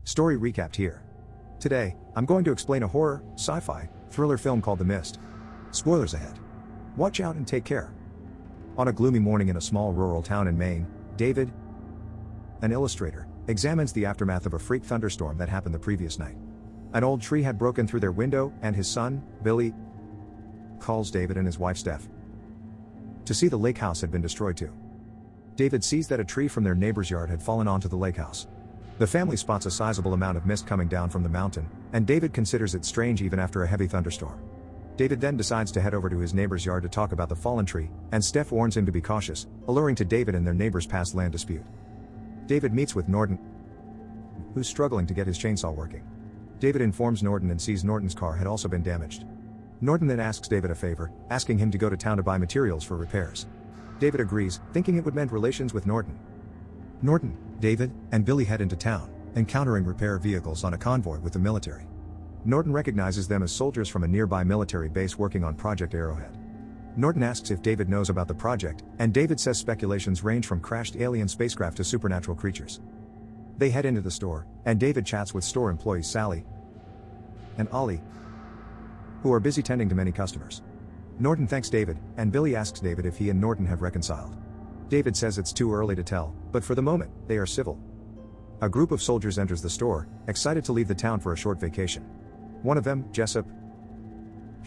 Story recapped here. Today, I'm going to explain a horror, sci-fi, thriller film called The Mist. Spoilers ahead. Watch out and take care. On a gloomy morning in a small rural town in Maine, David, an illustrator, examines the aftermath of a freak thunderstorm that happened the previous night. An old tree had broken through their window, and his son, Billy, calls David and his wife Steph to see the lake house had been destroyed too. David sees that a tree from their neighbor's yard had fallen onto the lake house. The family spots a sizable amount of mist coming down from the mountain, and David considers it strange even after a heavy thunderstorm. David then decides to head over to his neighbor's yard to talk about the fallen tree, and Steph warns him to be cautious, alluring to David and their neighbor's past land dispute. David meets with Norton, who's struggling to get his chainsaw working. David informs Norton and sees Norton's car had also been damaged. Norton then asks David a favor, asking him to go to town to buy materials for repairs. David agrees, thinking it would mend relations with Norton. Norton, David, and Billy head into town, encountering repair vehicles on a convoy with the military. Norton recognizes them as soldiers from a nearby military base working on Project Arrowhead. Norton asks if David knows about the project, and David says speculations range from crashed alien spacecraft to supernatural creatures. They head into the store, and David chats with store employees Sally and Ollie, who are busy tending to many customers. Norton thanks David, and Billy asks David if he and Norton have reconciled. David says it's too early to tell, but for the moment, they are civil. A group of soldiers enters the store, excited to leave the town for a short vacation. One of them, Jessup,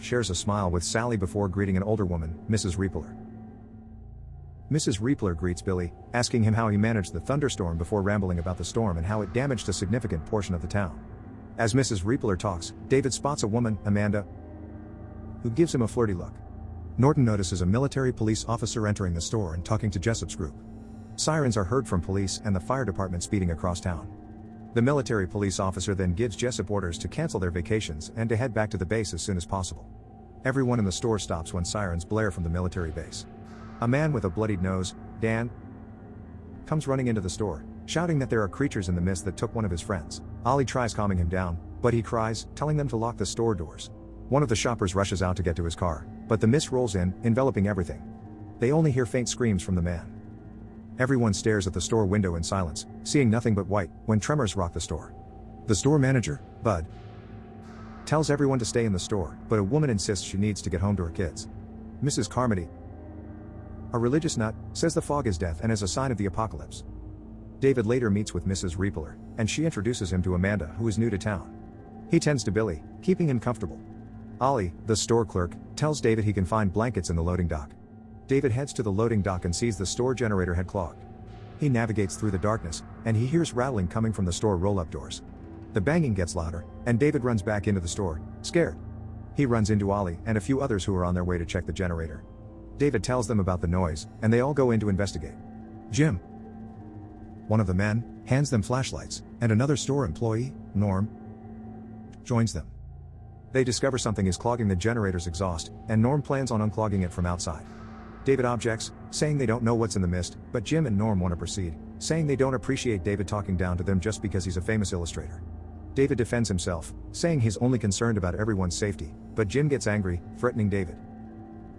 shares a smile with Sally before greeting an older woman, Mrs. Riepler. Mrs. Riepler greets Billy, asking him how he managed the thunderstorm before rambling about the storm and how it damaged a significant portion of the town. As Mrs. Riepler talks, David spots a woman, Amanda, who gives him a flirty look. Norton notices a military police officer entering the store and talking to Jessup's group. Sirens are heard from police and the fire department speeding across town. The military police officer then gives Jessup orders to cancel their vacations and to head back to the base as soon as possible. Everyone in the store stops when sirens blare from the military base. A man with a bloodied nose, Dan, comes running into the store, shouting that there are creatures in the mist that took one of his friends. Ollie tries calming him down, but he cries, telling them to lock the store doors. One of the shoppers rushes out to get to his car, but the mist rolls in, enveloping everything. They only hear faint screams from the man. Everyone stares at the store window in silence, seeing nothing but white, when tremors rock the store. The store manager, Bud, tells everyone to stay in the store, but a woman insists she needs to get home to her kids. Mrs. Carmody, a religious nut, says the fog is death and is a sign of the apocalypse. David later meets with Mrs. Riepler, and she introduces him to Amanda, who is new to town. He tends to Billy, keeping him comfortable. Ollie, the store clerk, tells David he can find blankets in the loading dock. David heads to the loading dock and sees the store generator had clogged. He navigates through the darkness, and he hears rattling coming from the store roll-up doors. The banging gets louder, and David runs back into the store, scared. He runs into Ollie and a few others who are on their way to check the generator. David tells them about the noise, and they all go in to investigate. Jim, one of the men, hands them flashlights, and another store employee, Norm, joins them. They discover something is clogging the generator's exhaust, and Norm plans on unclogging it from outside. David objects, saying they don't know what's in the mist, but Jim and Norm want to proceed, saying they don't appreciate David talking down to them just because he's a famous illustrator. David defends himself, saying he's only concerned about everyone's safety, but Jim gets angry, threatening David.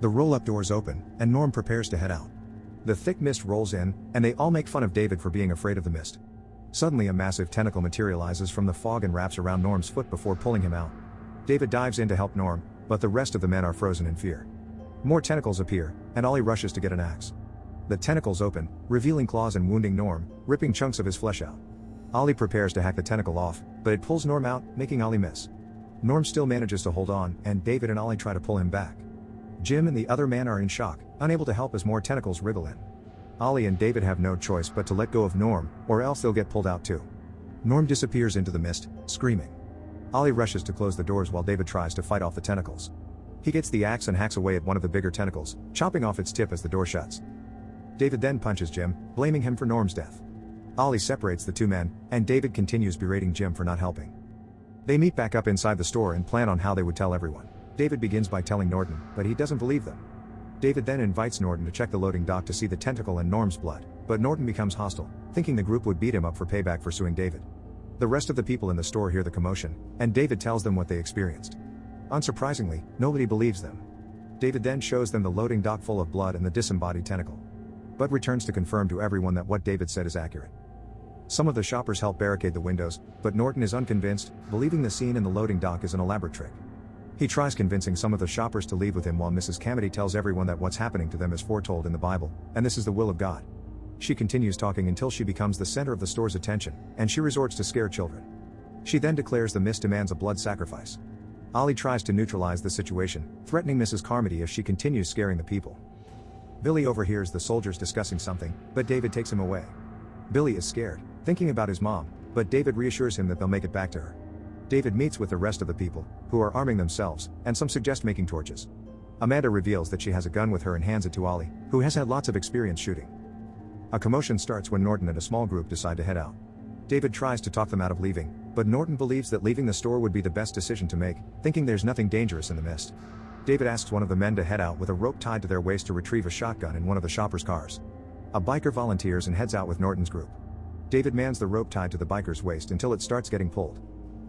The roll-up doors open, and Norm prepares to head out. The thick mist rolls in, and they all make fun of David for being afraid of the mist. Suddenly a massive tentacle materializes from the fog and wraps around Norm's foot before pulling him out. David dives in to help Norm, but the rest of the men are frozen in fear. More tentacles appear, and Ollie rushes to get an axe. The tentacles open, revealing claws and wounding Norm, ripping chunks of his flesh out. Ollie prepares to hack the tentacle off, but it pulls Norm out, making Ollie miss. Norm still manages to hold on, and David and Ollie try to pull him back. Jim and the other man are in shock, unable to help as more tentacles wriggle in. Ollie and David have no choice but to let go of Norm, or else they'll get pulled out too. Norm disappears into the mist, screaming. Ollie rushes to close the doors while David tries to fight off the tentacles. He gets the axe and hacks away at one of the bigger tentacles, chopping off its tip as the door shuts. David then punches Jim, blaming him for Norm's death. Ollie separates the two men, and David continues berating Jim for not helping. They meet back up inside the store and plan on how they would tell everyone. David begins by telling Norton, but he doesn't believe them. David then invites Norton to check the loading dock to see the tentacle and Norm's blood, but Norton becomes hostile, thinking the group would beat him up for payback for suing David. The rest of the people in the store hear the commotion, and David tells them what they experienced. Unsurprisingly, nobody believes them. David then shows them the loading dock full of blood and the disembodied tentacle, but returns to confirm to everyone that what David said is accurate. Some of the shoppers help barricade the windows, but Norton is unconvinced, believing the scene in the loading dock is an elaborate trick. He tries convincing some of the shoppers to leave with him while Mrs. Carmody tells everyone that what's happening to them is foretold in the Bible, and this is the will of God. She continues talking until she becomes the center of the store's attention, and she resorts to scare children. She then declares the mist demands a blood sacrifice. Ollie tries to neutralize the situation, threatening Mrs. Carmody if she continues scaring the people. Billy overhears the soldiers discussing something, but David takes him away. Billy is scared, thinking about his mom, but David reassures him that they'll make it back to her. David meets with the rest of the people, who are arming themselves, and some suggest making torches. Amanda reveals that she has a gun with her and hands it to Ollie, who has had lots of experience shooting. A commotion starts when Norton and a small group decide to head out. David tries to talk them out of leaving, but Norton believes that leaving the store would be the best decision to make, thinking there's nothing dangerous in the mist. David asks one of the men to head out with a rope tied to their waist to retrieve a shotgun in one of the shoppers' cars. A biker volunteers and heads out with Norton's group. David mans the rope tied to the biker's waist until it starts getting pulled.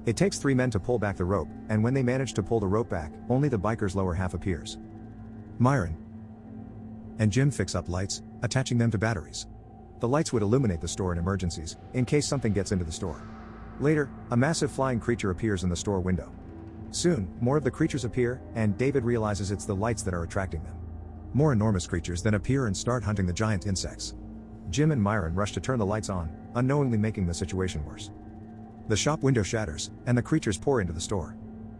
It takes 3 men to pull back the rope, and when they manage to pull the rope back, only the biker's lower half appears. Myron and Jim fix up lights, attaching them to batteries. The lights would illuminate the store in emergencies, in case something gets into the store. Later, a massive flying creature appears in the store window. Soon, more of the creatures appear, and David realizes it's the lights that are attracting them. More enormous creatures then appear and start hunting the giant insects. Jim and Myron rush to turn the lights on, unknowingly making the situation worse. The shop window shatters, and the creatures pour into the store.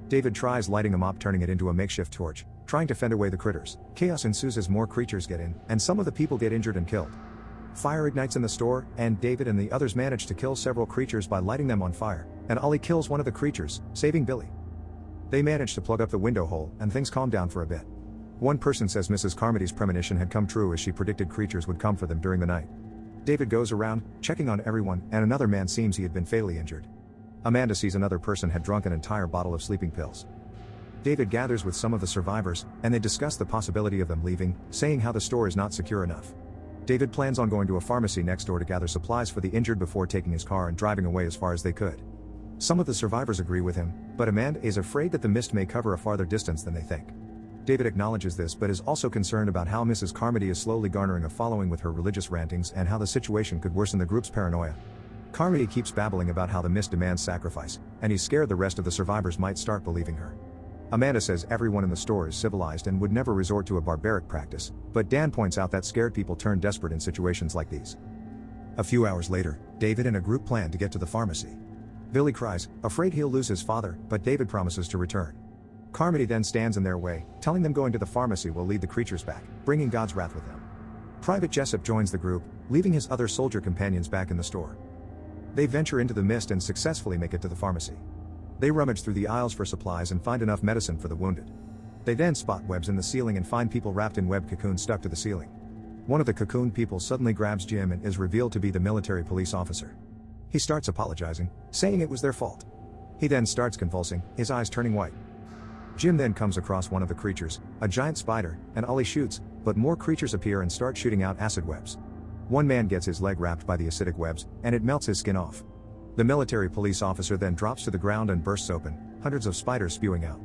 David tries lighting a mop, turning it into a makeshift torch, trying to fend away the critters. Chaos ensues as more creatures get in, and some of the people get injured and killed. Fire ignites in the store, and David and the others manage to kill several creatures by lighting them on fire, and Ollie kills one of the creatures, saving Billy. They manage to plug up the window hole, and things calm down for a bit. One person says Mrs. Carmody's premonition had come true as she predicted creatures would come for them during the night. David goes around, checking on everyone, and another man seems he had been fatally injured. Amanda sees another person had drunk an entire bottle of sleeping pills. David gathers with some of the survivors, and they discuss the possibility of them leaving, saying how the store is not secure enough. David plans on going to a pharmacy next door to gather supplies for the injured before taking his car and driving away as far as they could. Some of the survivors agree with him, but Amanda is afraid that the mist may cover a farther distance than they think. David acknowledges this but is also concerned about how Mrs. Carmody is slowly garnering a following with her religious rantings and how the situation could worsen the group's paranoia. Carmody keeps babbling about how the mist demands sacrifice, and he's scared the rest of the survivors might start believing her. Amanda says everyone in the store is civilized and would never resort to a barbaric practice, but Dan points out that scared people turn desperate in situations like these. A few hours later, David and a group plan to get to the pharmacy. Billy cries, afraid he'll lose his father, but David promises to return. Carmody then stands in their way, telling them going to the pharmacy will lead the creatures back, bringing God's wrath with them. Private Jessup joins the group, leaving his other soldier companions back in the store. They venture into the mist and successfully make it to the pharmacy. They rummage through the aisles for supplies and find enough medicine for the wounded. They then spot webs in the ceiling and find people wrapped in web cocoons stuck to the ceiling. One of the cocoon people suddenly grabs Jim and is revealed to be the military police officer. He starts apologizing, saying it was their fault. He then starts convulsing, his eyes turning white. Jim then comes across one of the creatures, a giant spider, and Ollie shoots, but more creatures appear and start shooting out acid webs. One man gets his leg wrapped by the acidic webs, and it melts his skin off. The military police officer then drops to the ground and bursts open, hundreds of spiders spewing out.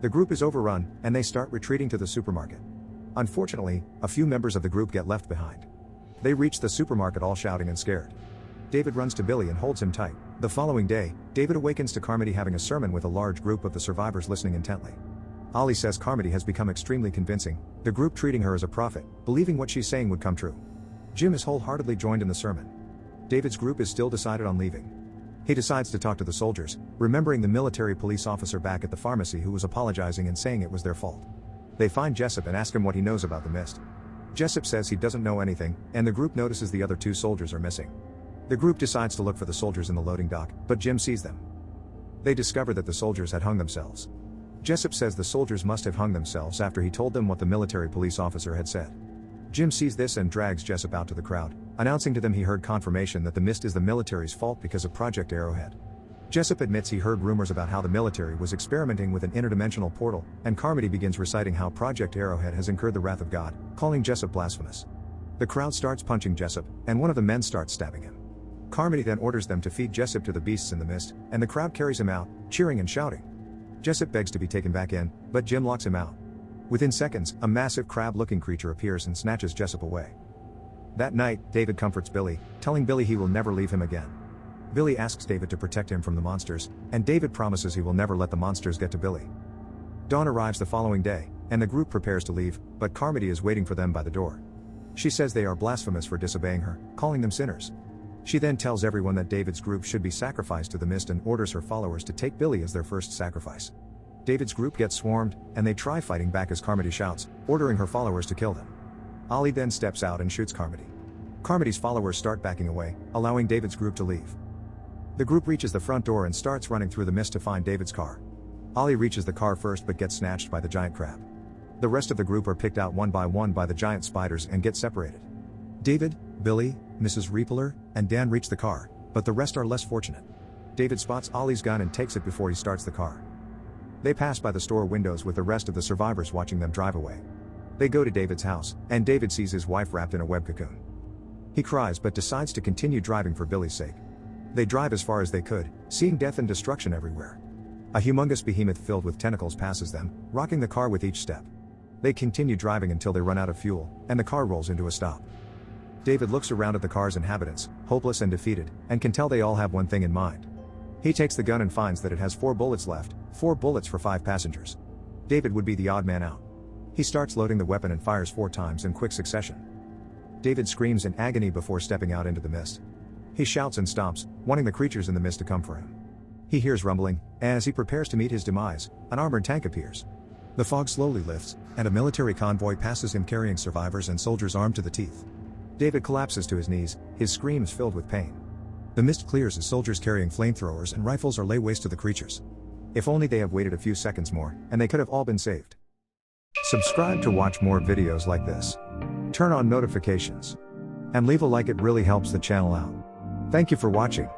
The group is overrun, and they start retreating to the supermarket. Unfortunately, a few members of the group get left behind. They reach the supermarket all shouting and scared. David runs to Billy and holds him tight. The following day, David awakens to Carmody having a sermon with a large group of the survivors listening intently. Ollie says Carmody has become extremely convincing, the group treating her as a prophet, believing what she's saying would come true. Jim is wholeheartedly joined in the sermon. David's group is still decided on leaving. He decides to talk to the soldiers, remembering the military police officer back at the pharmacy who was apologizing and saying it was their fault. They find Jessup and ask him what he knows about the mist. Jessup says he doesn't know anything, and the group notices the other 2 soldiers are missing. The group decides to look for the soldiers in the loading dock, but Jim sees them. They discover that the soldiers had hung themselves. Jessup says the soldiers must have hung themselves after he told them what the military police officer had said. Jim sees this and drags Jessup out to the crowd, announcing to them he heard confirmation that the mist is the military's fault because of Project Arrowhead. Jessup admits he heard rumors about how the military was experimenting with an interdimensional portal, and Carmody begins reciting how Project Arrowhead has incurred the wrath of God, calling Jessup blasphemous. The crowd starts punching Jessup, and one of the men starts stabbing him. Carmody then orders them to feed Jessup to the beasts in the mist, and the crowd carries him out, cheering and shouting. Jessup begs to be taken back in, but Jim locks him out. Within seconds, a massive crab-looking creature appears and snatches Jessup away. That night, David comforts Billy, telling Billy he will never leave him again. Billy asks David to protect him from the monsters, and David promises he will never let the monsters get to Billy. Dawn arrives the following day, and the group prepares to leave, but Carmody is waiting for them by the door. She says they are blasphemous for disobeying her, calling them sinners. She then tells everyone that David's group should be sacrificed to the mist and orders her followers to take Billy as their first sacrifice. David's group gets swarmed, and they try fighting back as Carmody shouts, ordering her followers to kill them. Ollie then steps out and shoots Carmody. Carmody's followers start backing away, allowing David's group to leave. The group reaches the front door and starts running through the mist to find David's car. Ollie reaches the car first but gets snatched by the giant crab. The rest of the group are picked out one by one by the giant spiders and get separated. David, Billy, Mrs. Reapeler, and Dan reach the car, but the rest are less fortunate. David spots Ollie's gun and takes it before he starts the car. They pass by the store windows with the rest of the survivors watching them drive away. They go to David's house, and David sees his wife wrapped in a web cocoon. He cries but decides to continue driving for Billy's sake. They drive as far as they could, seeing death and destruction everywhere. A humongous behemoth filled with tentacles passes them, rocking the car with each step. They continue driving until they run out of fuel, and the car rolls into a stop. David looks around at the car's inhabitants, hopeless and defeated, and can tell they all have one thing in mind. He takes the gun and finds that it has 4 bullets left, 4 bullets for 5 passengers. David would be the odd man out. He starts loading the weapon and fires 4 times in quick succession. David screams in agony before stepping out into the mist. He shouts and stomps, wanting the creatures in the mist to come for him. He hears rumbling, and as he prepares to meet his demise, an armored tank appears. The fog slowly lifts, and a military convoy passes him carrying survivors and soldiers armed to the teeth. David collapses to his knees, his screams filled with pain. The mist clears as soldiers carrying flamethrowers and rifles are lay waste to the creatures. If only they have waited a few seconds more, and they could have all been saved. Subscribe to watch more videos like this. Turn on notifications. And leave a like, it really helps the channel out. Thank you for watching.